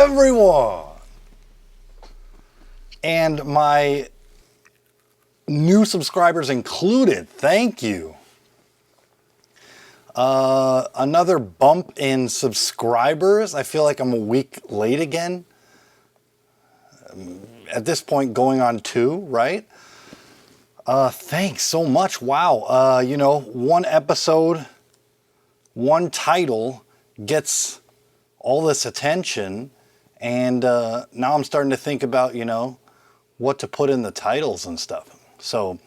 everyone! And my new subscribers included, thank you. Another bump in subscribers. I feel like I'm a week late again. At this point, going on 2, right? Thanks so much. Wow. One episode, one title gets all this attention. And now I'm starting to think about, what to put in the titles and stuff. So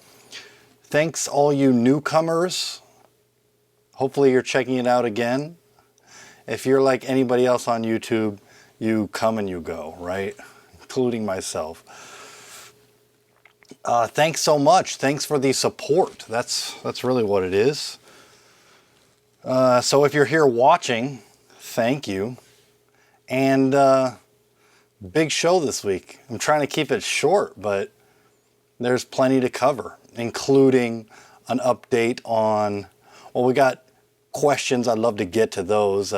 thanks all you newcomers. Hopefully you're checking it out again. If you're like anybody else on YouTube, you come and you go, right? Including myself. Thanks so much. Thanks for the support. That's really what it is. So if you're here watching, thank you. And big show this week. I'm trying to keep it short, but there's plenty to cover, including an update on, we got questions. I'd love to get to those.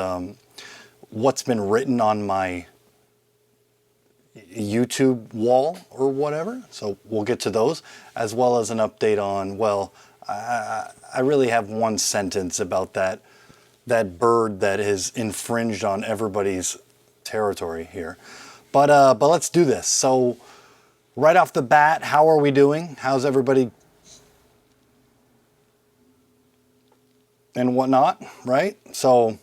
What's been written on my YouTube wall or whatever. So we'll get to those, as well as an update on, I really have one sentence about that bird that has infringed on everybody's territory here. But let's do this. So right off the bat, how are we doing? How's everybody and whatnot, right? So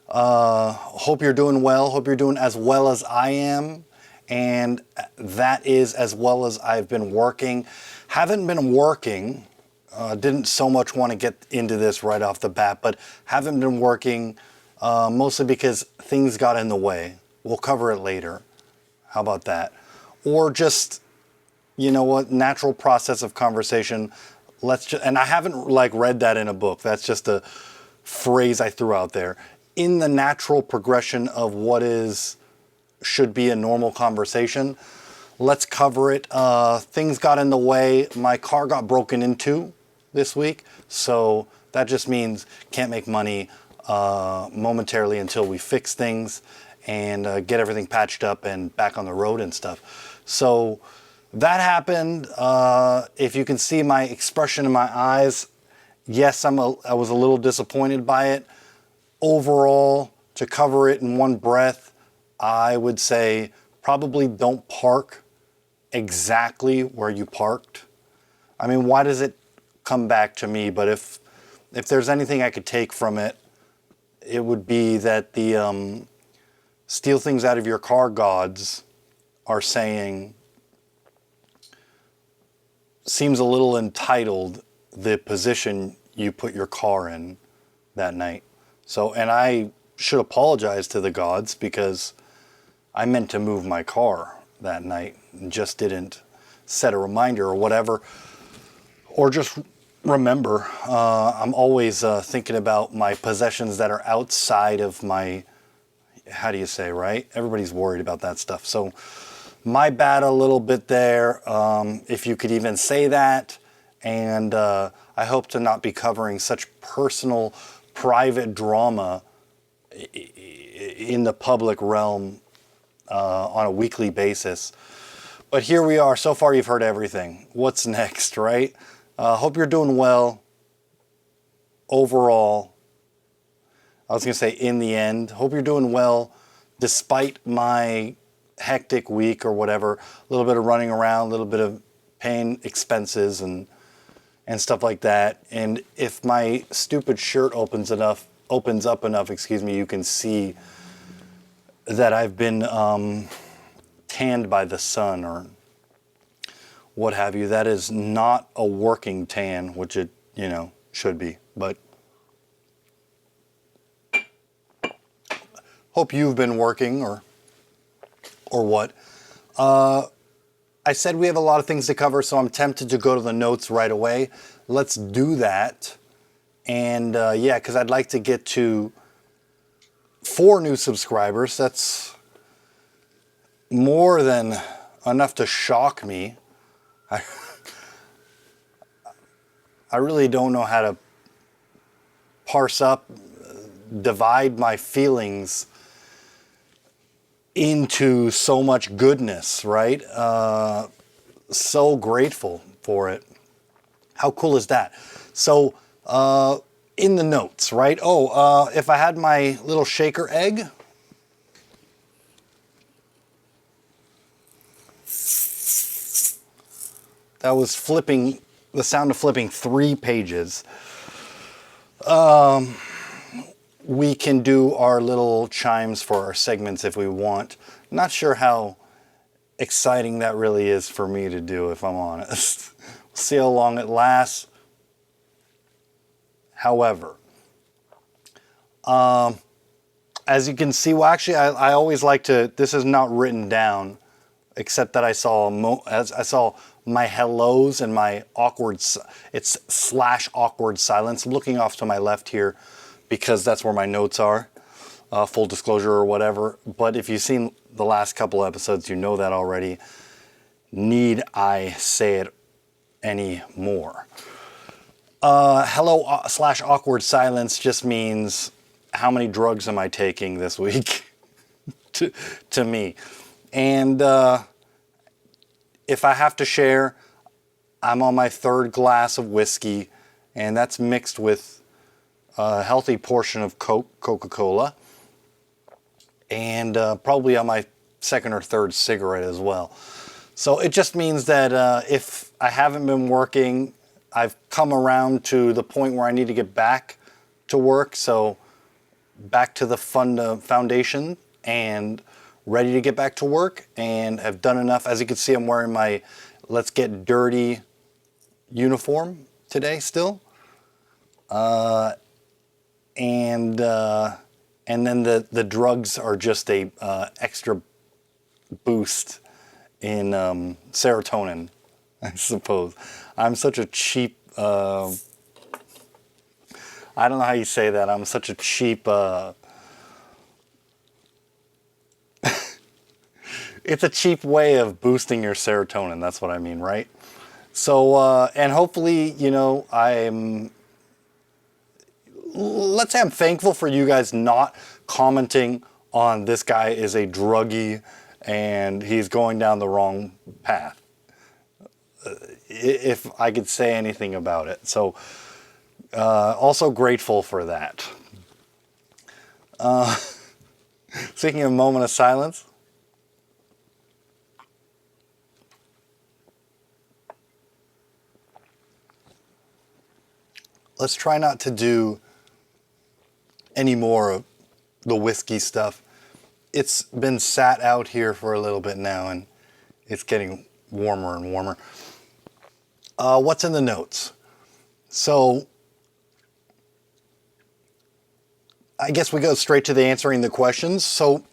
hope you're doing well. Hope you're doing as well as I am. And that is as well as I've been working. Haven't been working. Didn't so much want to get into this right off the bat, but haven't been working mostly because things got in the way. We'll cover it later. How about that? Or just, natural process of conversation. And I haven't read that in a book. That's just a phrase I threw out there. In the natural progression of what should be a normal conversation, let's cover it. Things got in the way. My car got broken into this week, so that just means can't make money momentarily until we fix things and get everything patched up and back on the road and stuff. So that happened. If you can see my expression in my eyes, yes, I was a little disappointed by it. Overall, to cover it in one breath, I would say probably don't park exactly where you parked. I mean, why does it come back to me? But if there's anything I could take from it, it would be that the steal things out of your car gods are saying, seems a little entitled, the position you put your car in that night. So, and I should apologize to the gods because I meant to move my car that night and just didn't set a reminder or whatever. Or just remember, I'm always thinking about my possessions that are outside of my, how do you say, right? Everybody's worried about that stuff. So my bad a little bit there, if you could even say that. And I hope to not be covering such personal, private drama in the public realm on a weekly basis. But here we are. So far you've heard everything. What's next, right? Hope you're doing well overall. I was going to say in the end. Hope you're doing well despite my hectic week or whatever. A little bit of running around, a little bit of paying expenses and stuff like that. And if my stupid shirt opens up enough, you can see that I've been tanned by the sun or what have you. That is not a working tan, which it, should be. But hope you've been working or what. I said we have a lot of things to cover, so I'm tempted to go to the notes right away. Let's do that. And because I'd like to get to 4 new subscribers. That's more than enough to shock me. I really don't know how to parse up, divide my feelings into so much goodness, right? So grateful for it. How cool is that? So, in the notes, right? Oh, if I had my little shaker egg, that was flipping, the sound of flipping 3 pages. We can do our little chimes for our segments if we want. Not sure how exciting that really is for me to do, if I'm honest. See how long it lasts. However, as you can see, well, actually, I always like to. This is not written down, except that I saw I saw my hellos and my awkward. It's / awkward silence. I'm looking off to my left here, because that's where my notes are. Full disclosure or whatever. But if you've seen the last couple episodes, you know that already. Need I say it any more? Hello / awkward silence just means how many drugs am I taking this week to me. And if I have to share, I'm on my 3rd glass of whiskey, and that's mixed with a healthy portion of Coca-Cola, and probably on my 2nd or 3rd cigarette as well. So it just means that if I haven't been working, I've come around to the point where I need to get back to work. So back to the foundation and ready to get back to work, and have done enough. As you can see, I'm wearing my Let's Get Dirty uniform today still. And then the drugs are just a extra boost in serotonin, I suppose. I'm such a cheap, I don't know how you say that. I'm such a cheap, it's a cheap way of boosting your serotonin. That's what I mean, right? So, and hopefully, you know, let's say I'm thankful for you guys not commenting on this guy is a druggie and he's going down the wrong path. If I could say anything about it. So, also grateful for that. Speaking of a moment of silence. Let's try not to do any more of the whiskey stuff. It's been sat out here for a little bit now, and it's getting warmer and warmer. What's in the notes? So, I guess we go straight to the answering the questions. So,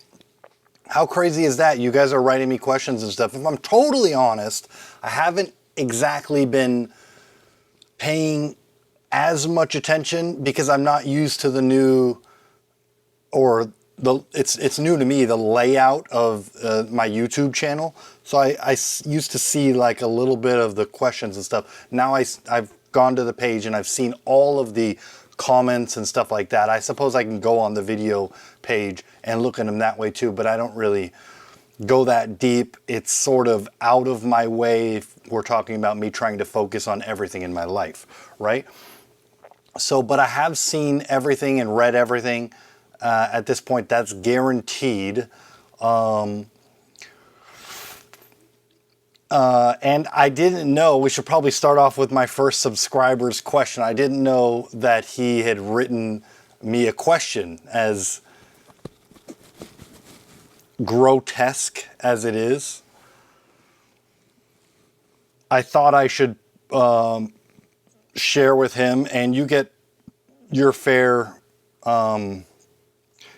how crazy is that? You guys are writing me questions and stuff. If I'm totally honest, I haven't exactly been paying as much attention because I'm not used to the new, or it's new to me, the layout of my YouTube channel. So I used to see like a little bit of the questions and stuff. Now I've gone to the page and I've seen all of the comments and stuff like that. I suppose I can go on the video page and look at them that way too, but I don't really go that deep. It's sort of out of my way if we're talking about me trying to focus on everything in my life, right? So, but I have seen everything and read everything. At this point, that's guaranteed. And I didn't know, we should probably start off with my first subscriber's question. I didn't know that he had written me a question, as grotesque as it is. I thought I should share with him, and you get your fair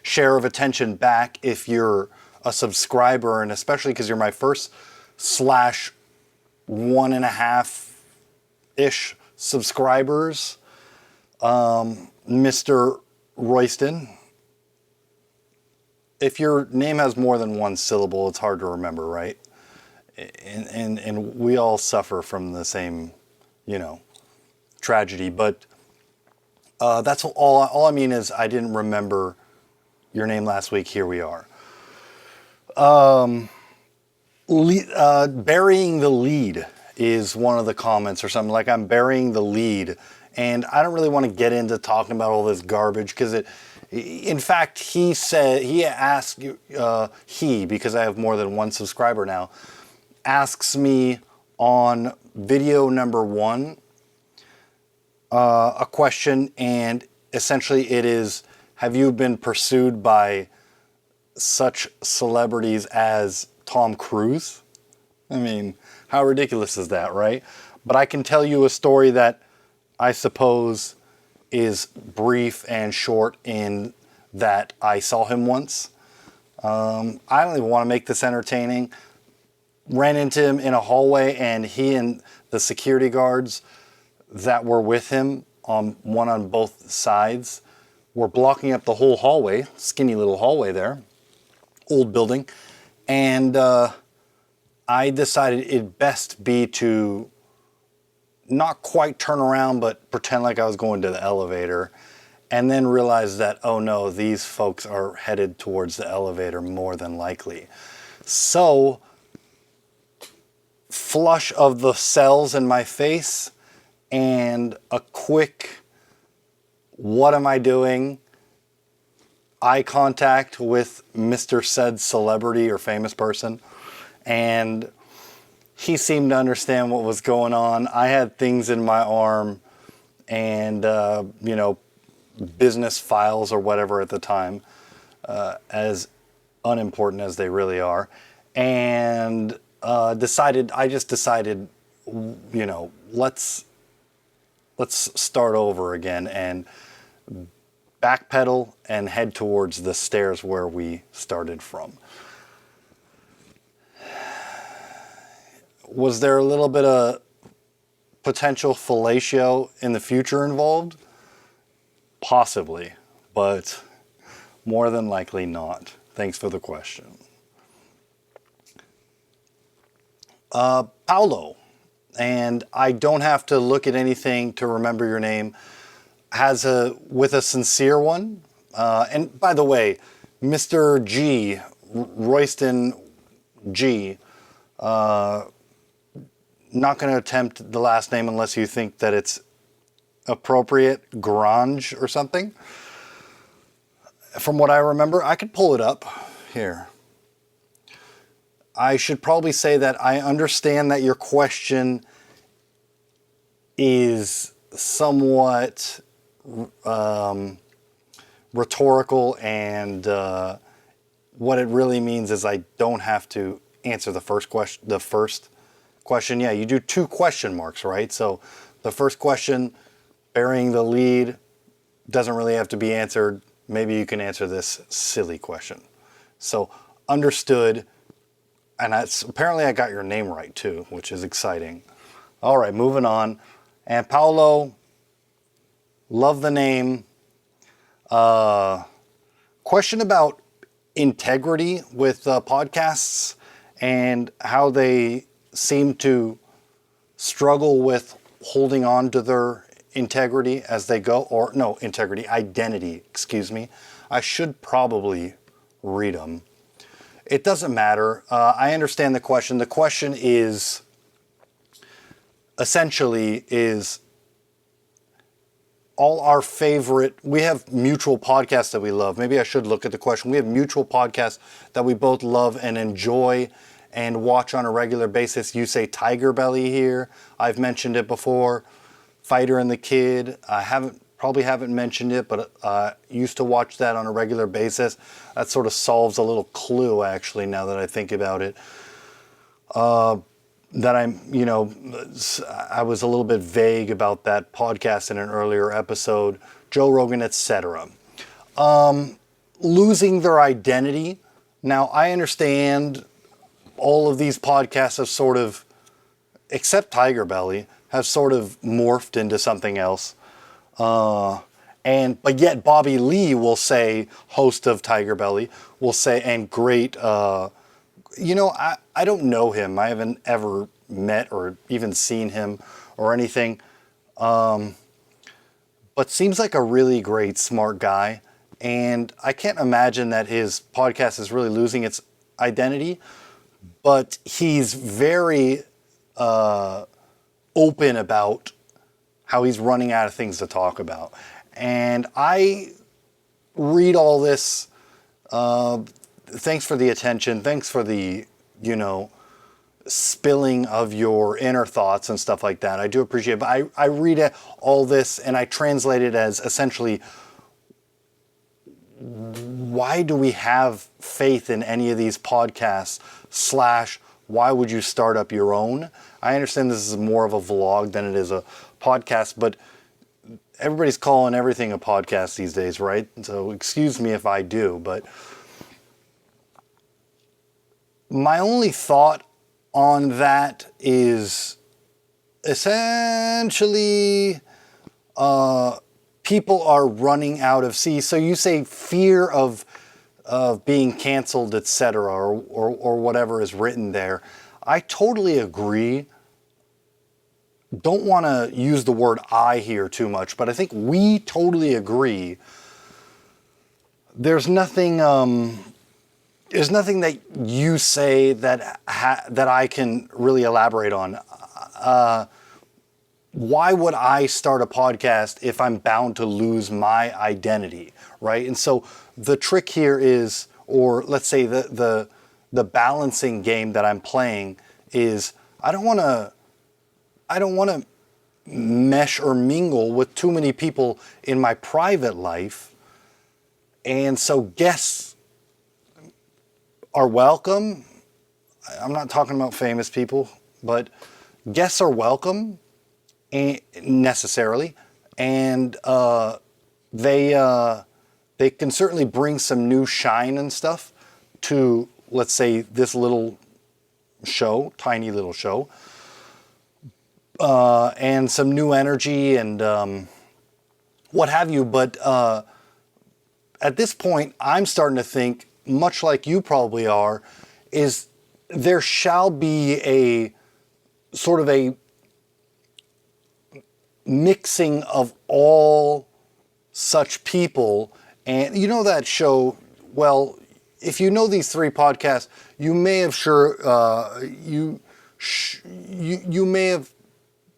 share of attention back if you're a subscriber, and especially because you're my first /1.5-ish subscribers. Mr. Royston, if your name has more than one syllable, it's hard to remember, right? And we all suffer from the same, you know, tragedy. But that's all I mean is I didn't remember your name last week. Here we are. Burying the lead is one of the comments or something like I'm burying the lead. And I don't really want to get into talking about all this garbage because in fact, he asked, because I have more than one subscriber now, asks me on video number 1 a question, and essentially it is, have you been pursued by such celebrities as Tom Cruise? I mean, how ridiculous is that, right? But I can tell you a story that I suppose is brief and short in that I saw him once. I don't even want to make this entertaining. Ran into him in a hallway, and he and the security guards that were with him, one on both sides, were blocking up the whole hallway, skinny little hallway there, old building. And I decided it'd best be to not quite turn around, but pretend like I was going to the elevator, and then realize that, oh no, these folks are headed towards the elevator more than likely. So, flush of the cells in my face and a quick, what am I doing? Eye contact with Mr. said celebrity or famous person. And he seemed to understand what was going on. I had things in my arm and, business files or whatever at the time, as unimportant as they really are. And I just decided, let's start over again and backpedal and head towards the stairs where we started from. Was there a little bit of potential fellatio in the future involved? Possibly, but more than likely not. Thanks for the question. Paulo, and I don't have to look at anything to remember your name, with a sincere one. And by the way, Mr. G, Royston G, not going to attempt the last name unless you think that it's appropriate, Grange or something. From what I remember, I could pull it up here. I should probably say that I understand that your question is somewhat rhetorical, and what it really means is I don't have to answer the first question. Yeah, you do 2 question marks, right? So the first question, burying the lead, doesn't really have to be answered. Maybe you can answer this silly question. So understood. And apparently I got your name right too, which is exciting. All right, moving on. And Paulo, love the name. Question about integrity with podcasts and how they seem to struggle with holding on to their integrity as they go, identity, excuse me. I should probably read them. It doesn't matter. I understand the question. The question is, essentially, is all our favorite, we have mutual podcasts that we love. Maybe I should look at the question. We have mutual podcasts that we both love and enjoy and watch on a regular basis. You say Tiger Belly here. I've mentioned it before. Fighter and the Kid. I probably haven't mentioned it, but used to watch that on a regular basis. That sort of solves a little clue, actually, now that I think about it. I was a little bit vague about that podcast in an earlier episode. Joe Rogan, etc. Losing their identity. Now, I understand all of these podcasts have sort of, except Tiger Belly, have sort of morphed into something else. But yet Bobby Lee will say, host of Tiger Belly, will say, and great, I don't know him. I haven't ever met or even seen him or anything. But seems like a really great, smart guy. And I can't imagine that his podcast is really losing its identity, but he's very open about how he's running out of things to talk about. And I read all this. Thanks for the attention. Thanks for the, spilling of your inner thoughts and stuff like that. I do appreciate it. But I read all this and I translate it as essentially, why do we have faith in any of these podcasts / why would you start up your own? I understand this is more of a vlog than it is a podcast, but everybody's calling everything a podcast these days, right? So excuse me if I do, but my only thought on that is essentially people are running out of so you say fear of being canceled, etc., or whatever is written there. I totally agree. Don't want to use the word I here too much, but I think we totally agree. There's nothing that you say that I can really elaborate on. Why would I start a podcast if I'm bound to lose my identity, right? And so the trick here is, or let's say the balancing game that I'm playing is, I don't want to mesh or mingle with too many people in my private life. And so guests are welcome. I'm not talking about famous people, but guests are welcome necessarily. And they can certainly bring some new shine and stuff to, let's say, this little show, tiny little show. And some new energy and what have you. But at this point, I'm starting to think, much like you probably are, is there shall be a sort of a mixing of all such people. And you know that show, well, if you know these three podcasts, you may have you may have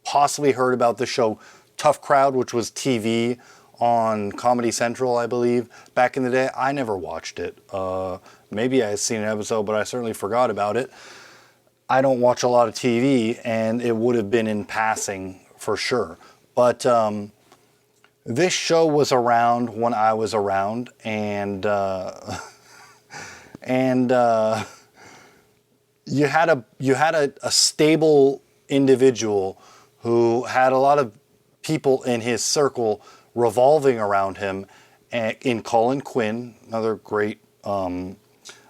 possibly heard about the show Tough Crowd, which was TV on Comedy Central, I believe, back in the day. I never watched it. Maybe I had seen an episode, but I certainly forgot about it. I don't watch a lot of TV, and it would have been in passing for sure. But this show was around when I was around, and you had a stable individual who had a lot of people in his circle revolving around him, in Colin Quinn, another great, I don't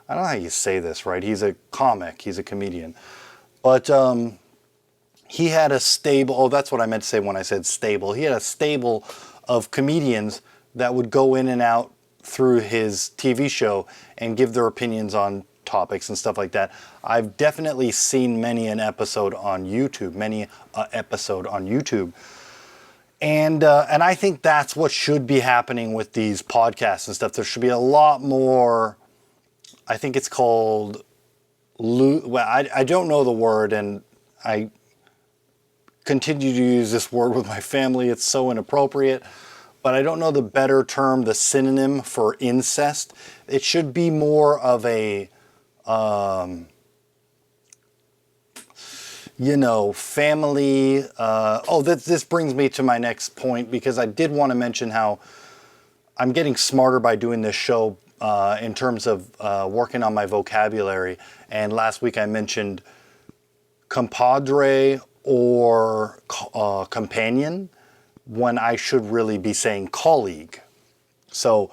know how you say this, right? He's a comic, he's a comedian. But he had a stable, that's what I meant to say when I said stable. He had a stable of comedians that would go in and out through his TV show and give their opinions on topics and stuff like that. I've definitely seen many an episode on YouTube, And I think that's what should be happening with these podcasts and stuff. There should be a lot more, I think it's called, I don't know the word, and I continue to use this word with my family. It's so inappropriate. But I don't know the better term, the synonym for incest. It should be more of a, family. This brings me to my next point, because I did want to mention how I'm getting smarter by doing this show in terms of working on my vocabulary. And last week I mentioned compadre or companion when I should really be saying colleague. So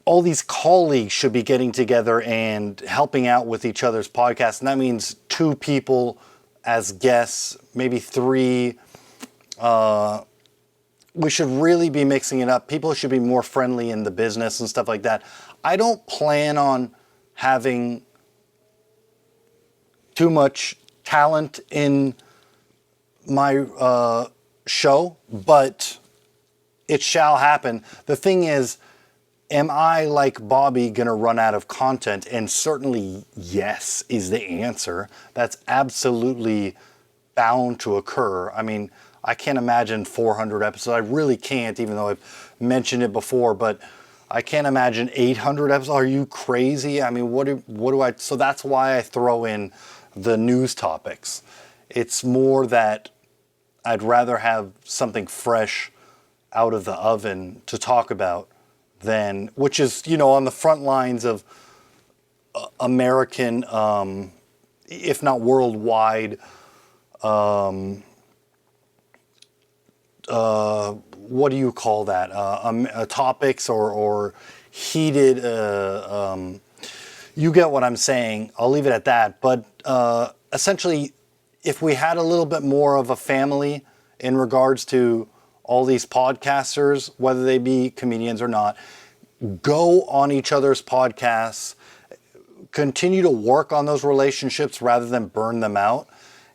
all these colleagues should be getting together and helping out with each other's podcasts. And that means 2 people as guests, maybe 3. We should really be mixing it up. People should be more friendly in the business and stuff like that. I don't plan on having too much talent in my show, but it shall happen. The thing is, am I, like Bobby, going to run out of content? And certainly yes is the answer. That's absolutely bound to occur. I mean, I can't imagine 400 episodes. I really can't, even though I've mentioned it before, but I can't imagine 800 episodes. Are you crazy? I mean, what do I, so that's why I throw in the news topics. It's more that I'd rather have something fresh out of the oven to talk about than, which is, on the front lines of American, if not worldwide, what do you call that? Topics or heated, you get what I'm saying. I'll leave it at that. But essentially, if we had a little bit more of a family in regards to all these podcasters, whether they be comedians or not, go on each other's podcasts, continue to work on those relationships rather than burn them out.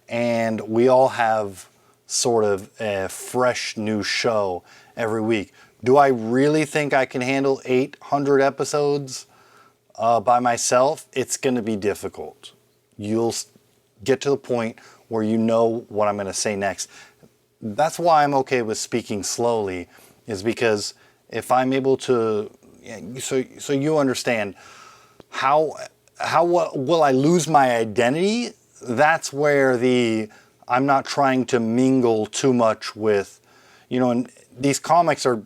And we all have sort of a fresh new show every week. Do I really think I can handle 800 episodes by myself? It's going to be difficult. You'll get to the point where you know what I'm going to say next. That's why I'm okay with speaking slowly, is because if I'm able to, so you understand how will I lose my identity? That's where I'm not trying to mingle too much with, and these comics are,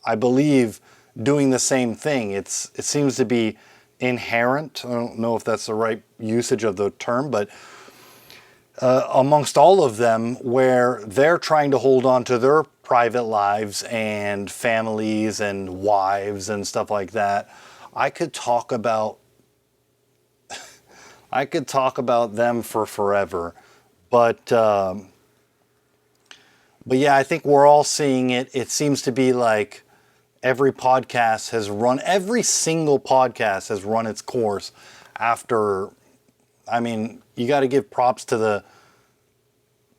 I believe, doing the same thing. It seems to be inherent. I don't know if that's the right usage of the term, but amongst all of them, where they're trying to hold on to their private lives and families and wives and stuff like that. I could talk about them for forever, but yeah, I think we're all seeing it. It seems to be like every single podcast has run its course after. I mean, you got to give props to the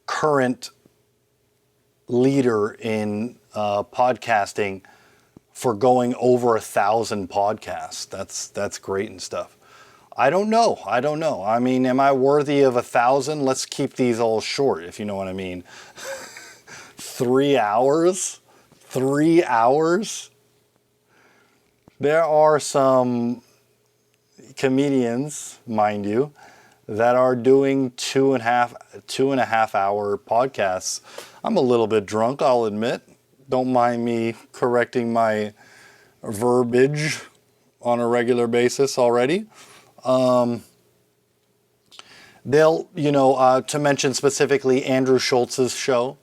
current leader in podcasting for going over 1,000 podcasts. That's great and stuff. I don't know. I mean, am I worthy of 1,000? Let's keep these all short, if you know what I mean. 3 hours? 3 hours? There are some comedians, mind you, that are doing 2.5 hour podcasts. I'm a little bit drunk, I'll admit. Don't mind me correcting my verbiage on a regular basis already. They'll, to mention specifically Andrew Schultz's show,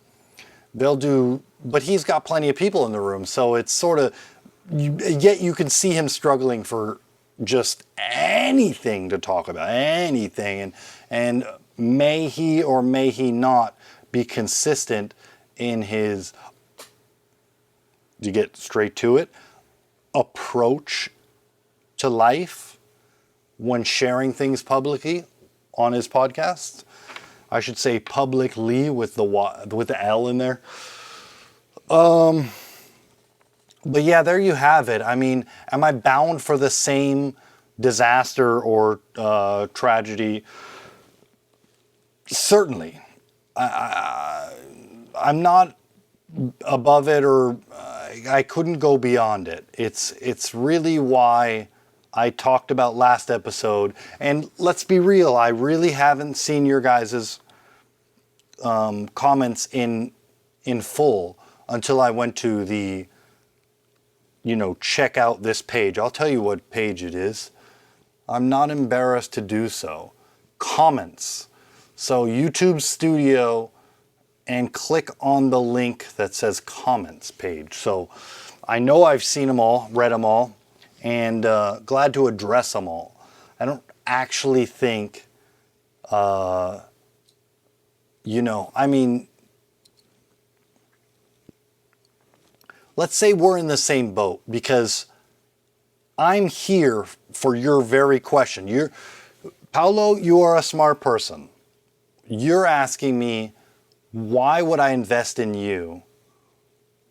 they'll do, but he's got plenty of people in the room, so it's sort of, yet you can see him struggling for just anything to talk about, anything, and may he or may he not be consistent in his, to get straight to it, approach to life when sharing things publicly on his podcast. I should say publicly with the L in there. But yeah, there you have it. I mean, am I bound for the same disaster or tragedy? Certainly. I'm not above it, or I couldn't go beyond it. It's really why I talked about last episode. And let's be real, I really haven't seen your guys' comments in full until I went to the, check out this page. I'll tell you what page it is. I'm not embarrassed to do so. Comments. So YouTube Studio, and click on the link that says comments page. So I know I've seen them all, read them all, and glad to address them all. I don't actually think, I mean, let's say we're in the same boat, because I'm here for your very question. Paulo, you are a smart person. You're asking me, why would I invest in you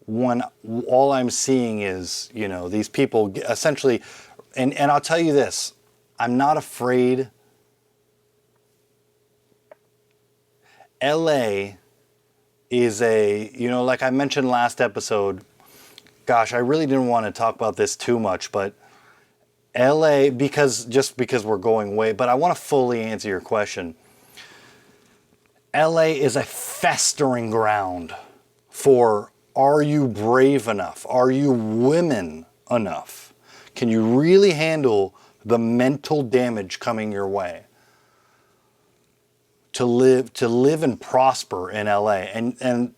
when all I'm seeing is, these people essentially, and I'll tell you this, I'm not afraid. LA is like I mentioned last episode, gosh, I really didn't want to talk about this too much, but LA, because we're going away, but I want to fully answer your question. LA is a festering ground for, are you brave enough? Are you women enough? Can you really handle the mental damage coming your way to live and prosper in LA? And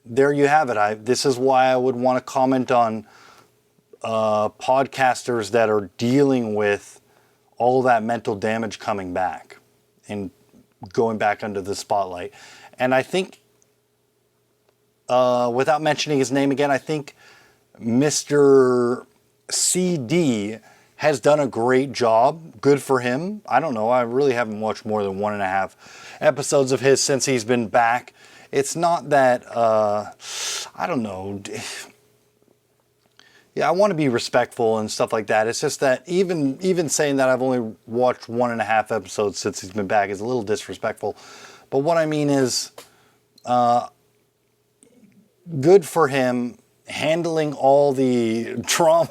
there you have it. This is why I would want to comment on podcasters that are dealing with all that mental damage coming back and going back under the spotlight. And I think, without mentioning his name again, I think Mr. CD has done a great job. Good for him. I don't know. I really haven't watched more than 1.5 episodes of his since he's been back. It's not that, I don't know. Yeah, I want to be respectful and stuff like that. It's just that even saying that I've only watched 1.5 episodes since he's been back is a little disrespectful. But what I mean is, good for him handling all the trauma.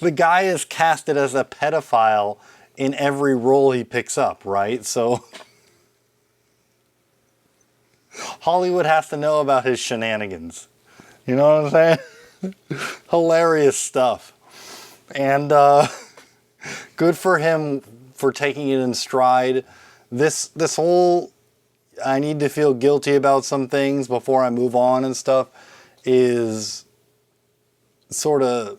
The guy is casted as a pedophile in every role he picks up, right? So Hollywood has to know about his shenanigans. You know what I'm saying? Hilarious stuff. And good for him for taking it in stride. This whole I need to feel guilty about some things before I move on and stuff is sort of,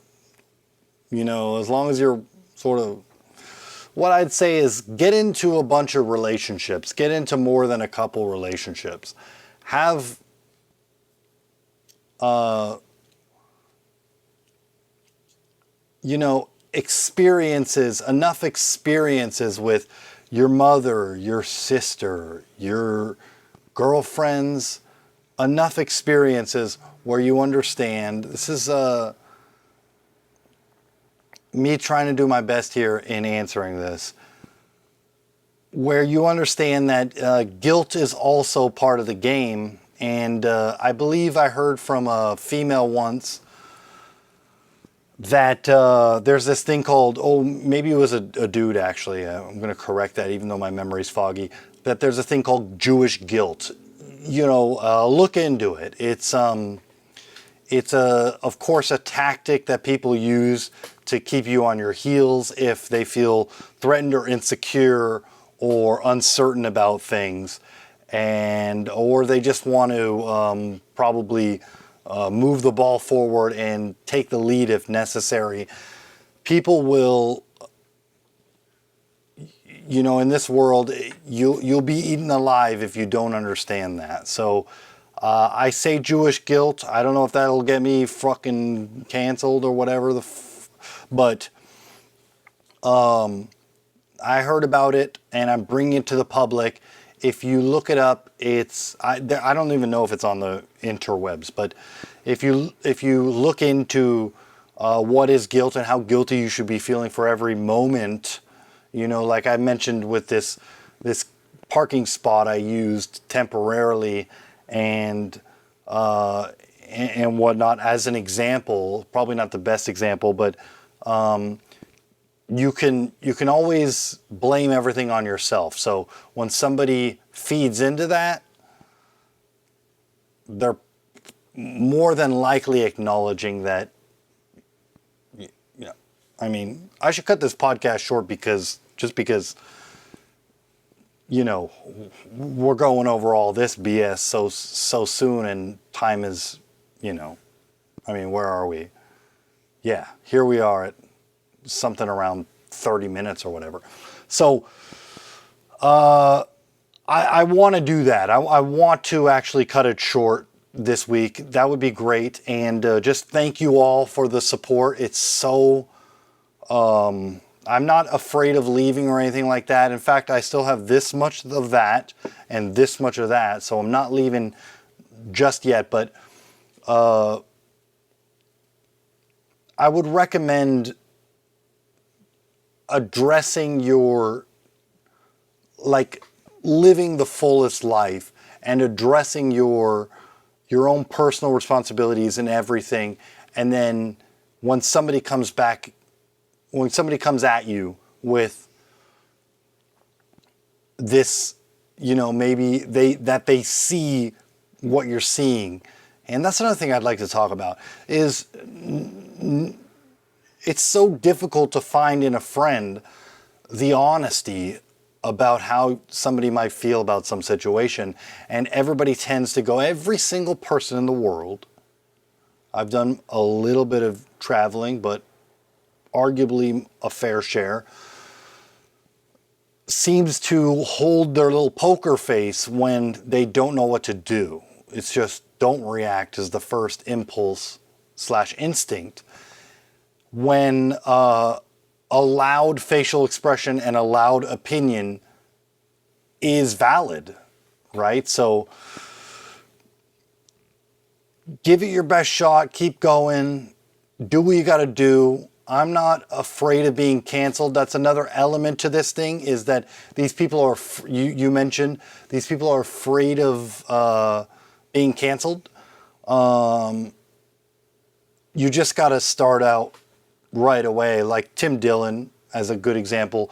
as long as you're sort of, what I'd say is get into a bunch of relationships. Get into more than a couple relationships. Have enough experiences with your mother, your sister, your girlfriends, enough experiences where you understand. This is me trying to do my best here in answering this, where you understand that guilt is also part of the game. And I believe I heard from a female once that there's this thing called, maybe it was a dude actually, I'm going to correct that even though my memory's foggy, that there's a thing called Jewish guilt. Look into it. It's of course a tactic that people use to keep you on your heels if they feel threatened or insecure or uncertain about things, or they just want to probably move the ball forward and take the lead if necessary. People will, in this world, you'll be eaten alive if you don't understand that. So I say Jewish guilt. I don't know if that'll get me fucking canceled or whatever but I heard about it and I'm bringing it to the public. If you look it up, I don't even know if it's on the interwebs, but if you look into what is guilt and how guilty you should be feeling for every moment, like I mentioned with this parking spot I used temporarily and whatnot as an example, probably not the best example, but you can always blame everything on yourself. So when somebody feeds into that, they're more than likely acknowledging that, I should cut this podcast short because we're going over all this BS so soon and time is, where are we? Yeah, here we are at something around 30 minutes or whatever. So I want to do that. I want to actually cut it short this week. That would be great. And just thank you all for the support. It's so, I'm not afraid of leaving or anything like that. In fact, I still have this much of that and this much of that. So I'm not leaving just yet, but I would recommend addressing your, like, living the fullest life and addressing your own personal responsibilities and everything. And then when somebody comes at you with this, maybe they see what you're seeing. And that's another thing I'd like to talk about is it's so difficult to find in a friend the honesty about how somebody might feel about some situation. And everybody tends to go, every single person in the world, I've done a little bit of traveling, but arguably a fair share, seems to hold their little poker face when they don't know what to do. It's just don't react is the first impulse / instinct. When a loud facial expression and a loud opinion is valid, right? So give it your best shot, keep going, do what you got to do. I'm not afraid of being canceled. That's another element to this thing, is that these people are, you mentioned, these people are afraid of being canceled. You just got to start out right away. Like Tim Dillon, as a good example,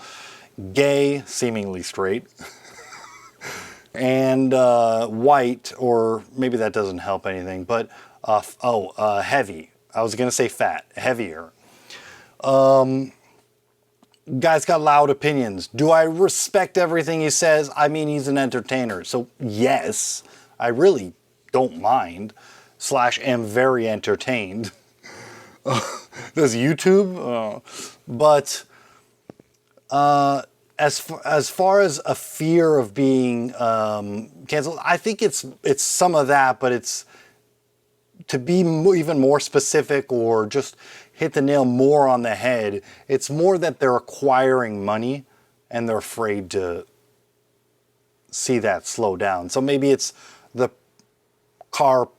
gay, seemingly straight, and white, or maybe that doesn't help anything, but heavy. I was going to say fat, heavier. Guy's got loud opinions. Do I respect everything he says? I mean, he's an entertainer. So yes, I really don't mind / am very entertained. Does YouTube? But as far as a fear of being canceled, I think it's some of that, but it's to be even more specific or just hit the nail more on the head. It's more that they're acquiring money and they're afraid to see that slow down. So maybe it's the car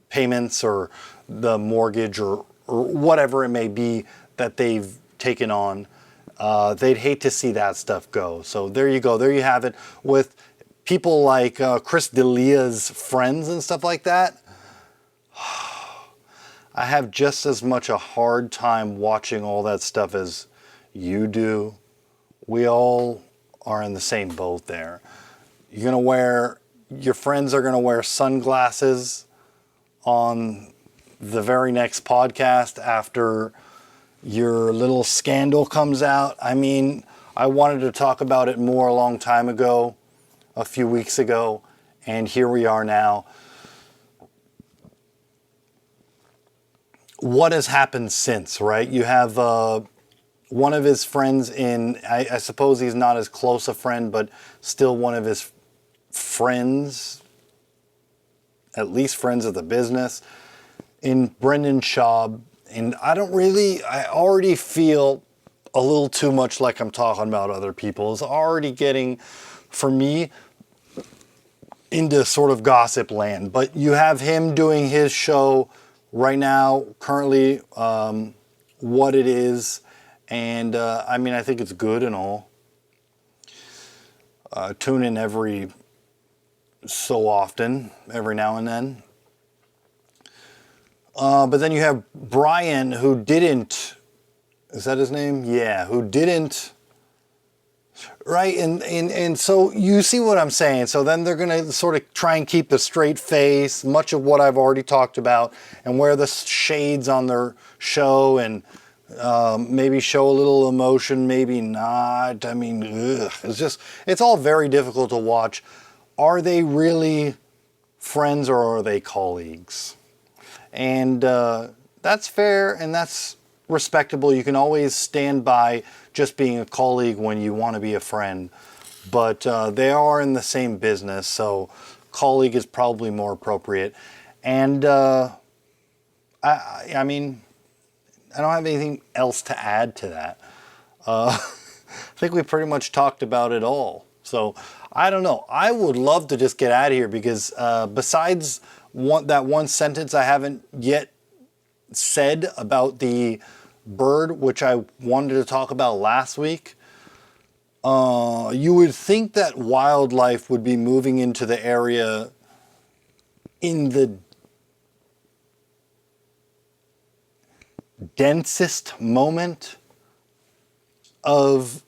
payments or the mortgage or whatever it may be that they've taken on. They'd hate to see that stuff go. So there you go. There you have it with people like Chris D'Elia's friends and stuff like that. I have just as much a hard time watching all that stuff as you do. We all are in the same boat there. Your friends are going to wear sunglasses on the very next podcast after your little scandal comes out. I mean, I wanted to talk about it more a long time ago, a few weeks ago, and here we are now. What has happened since, right? You have one of his friends I suppose he's not as close a friend, but still one of his friends, at least friends of the business, in Brendan Schaub. And I already feel a little too much like I'm talking about other people. It's already getting, for me, into sort of gossip land. But you have him doing his show right now, currently, what it is. And I mean, I think it's good and all. Tune in every so often, every now and then. But then you have Brian, who didn't, is that his name? Yeah, who didn't, right? And so you see what I'm saying. So then they're going to sort of try and keep the straight face, much of what I've already talked about, and wear the shades on their show and maybe show a little emotion, maybe not. I mean, it's all very difficult to watch. Are they really friends or are they colleagues? And that's fair and that's respectable. You can always stand by just being a colleague when you want to be a friend. But they are in the same business, so colleague is probably more appropriate. And I mean, I don't have anything else to add to that. I think we pretty much talked about it all. So I don't know. I would love to just get out of here because besides that one sentence I haven't yet said about the bird, which I wanted to talk about last week. You would think that wildlife would be moving into the area in the densest moment of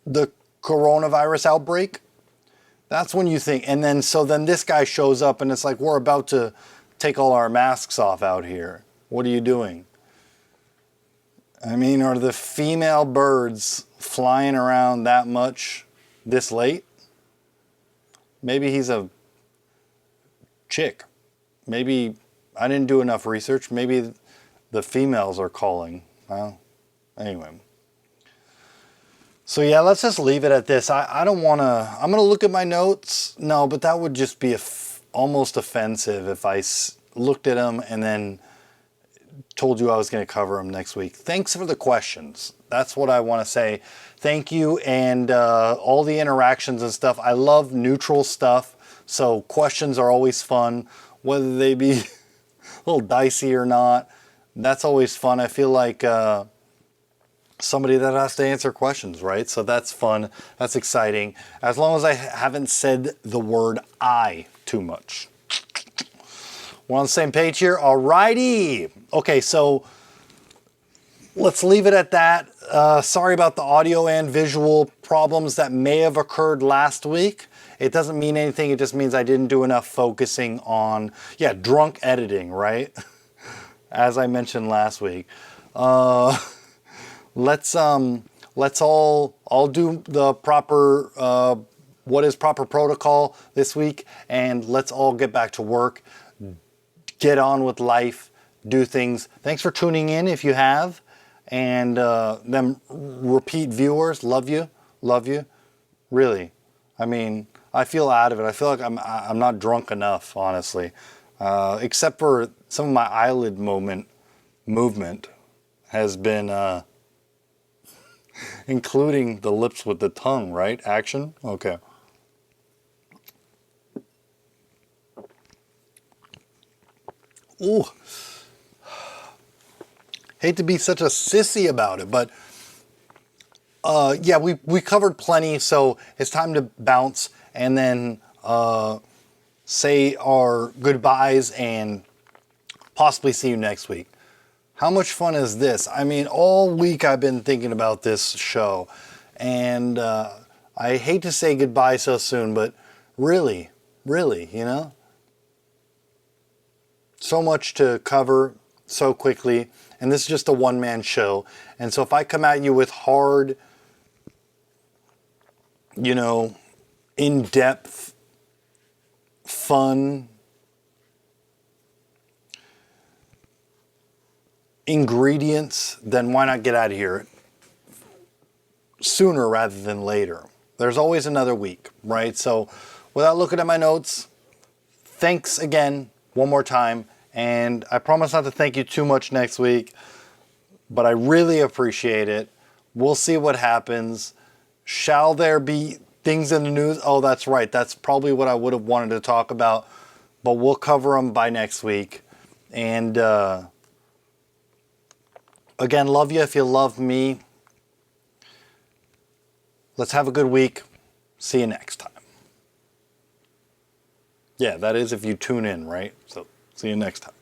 the coronavirus outbreak. That's when you think, and then this guy shows up and it's like, we're about to take all our masks off out here. What are you doing? I mean, are the female birds flying around that much this late? Maybe he's a chick. Maybe I didn't do enough research. Maybe the females are calling. Well, anyway. So yeah, let's just leave it at this. I don't want to, I'm going to look at my notes. No, but that would just be almost offensive if I looked at them and then told you I was going to cover them next week. Thanks for the questions. That's what I want to say. Thank you, and all the interactions and stuff. I love neutral stuff, so questions are always fun, whether they be a little dicey or not. That's always fun. I feel like somebody that has to answer questions, right? So that's fun. That's exciting. As long as I haven't said the word I too much. We're on the same page here. Alrighty. Okay, so let's leave it at that. Sorry about the audio and visual problems that may have occurred last week. It doesn't mean anything. It just means I didn't do enough focusing on, drunk editing, right? As I mentioned last week. Let's all do the proper, what is proper protocol this week, and let's all get back to work. Get on with life, do things. Thanks for tuning in if you have. And them repeat viewers, love you. Really. I mean, I feel out of it. I feel like I'm not drunk enough, honestly. Except for some of my eyelid movement has been, including the lips with the tongue, right? Action? Okay. Ooh. Hate to be such a sissy about it, but we covered plenty, so it's time to bounce and then say our goodbyes and possibly see you next week. How much fun is this? I mean, all week I've been thinking about this show, and I hate to say goodbye so soon, but really, you know? So much to cover so quickly, and this is just a one-man show. And so if I come at you with hard, in-depth, fun ingredients, then why not get out of here sooner rather than later? There's always another week, right? So without looking at my notes, thanks again one more time. And I promise not to thank you too much next week, but I really appreciate it. We'll see what happens. Shall there be things in the news? Oh, that's right. That's probably what I would have wanted to talk about, but we'll cover them by next week. And again, love you if you love me. Let's have a good week. See you next time. Yeah, that is if you tune in, right? So see you next time.